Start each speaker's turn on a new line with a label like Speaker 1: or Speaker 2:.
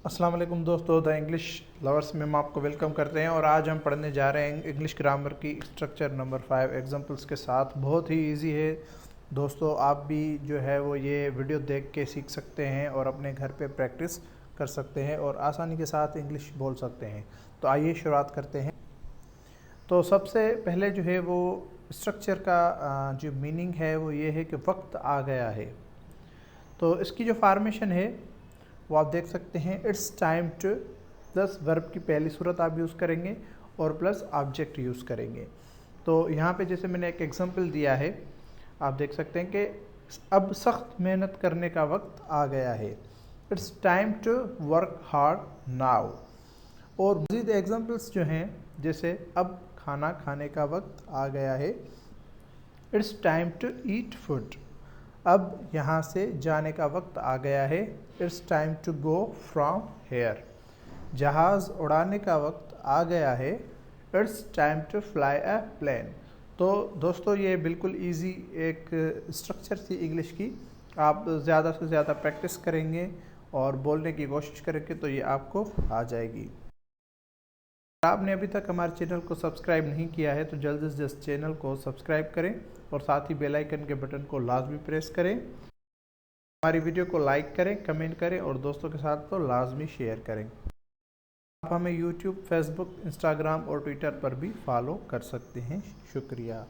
Speaker 1: अस्सलाम वालेकुम दोस्तों, द इंग्लिश लवर्स में हम आपको वेलकम करते हैं। और आज हम पढ़ने जा रहे हैं इंग्लिश ग्रामर की स्ट्रक्चर नंबर 5 एग्जांपल्स के साथ। बहुत ही इजी है दोस्तों, आप भी जो है वो ये वीडियो देख के सीख सकते हैं और अपने घर पे प्रैक्टिस कर सकते हैं और आसानी के साथ इंग्लिश बोल सकते हैं। तो आइए शुरुआत करते हैं। तो सबसे पहले जो है वो स्ट्रक्चर का जो मीनिंग है वो ये है कि वक्त आ गया है। तो इसकी जो फार्मेशन है वो आप देख सकते हैं, it's time two plus verb की पहली सूरत आप यूज़ करेंगे और प्लस ऑब्जेक्ट यूज़ करेंगे। तो यहाँ पे जैसे मैंने एक एग्जांपल दिया है, आप देख सकते हैं कि अब सख्त मेहनत करने का वक्त आ गया है। It's time to work hard now. और मज़ीद एग्जांपल्स जो हैं, जैसे अब खाना खाने का वक्त आ गया है, it's time to eat food. अब यहाँ से जाने का वक्त आ गया है, it's time to go from here. जहाज़ उड़ाने का वक्त आ गया है, it's time to fly a plane. तो दोस्तों ये बिल्कुल इजी एक स्ट्रक्चर थी इंग्लिश की। आप ज़्यादा से ज़्यादा प्रैक्टिस करेंगे और बोलने की कोशिश करेंगे तो ये आपको आ जाएगी। आपने अभी तक हमारे चैनल को सब्सक्राइब नहीं किया है तो जल्द से जल्द चैनल को सब्सक्राइब करें और साथ ही बेल आइकन के बटन को लाजमी प्रेस करें। हमारी वीडियो को लाइक करें, कमेंट करें और दोस्तों के साथ तो लाजमी शेयर करें। आप हमें यूट्यूब, फेसबुक, इंस्टाग्राम और ट्विटर पर भी फॉलो कर सकते हैं। शुक्रिया।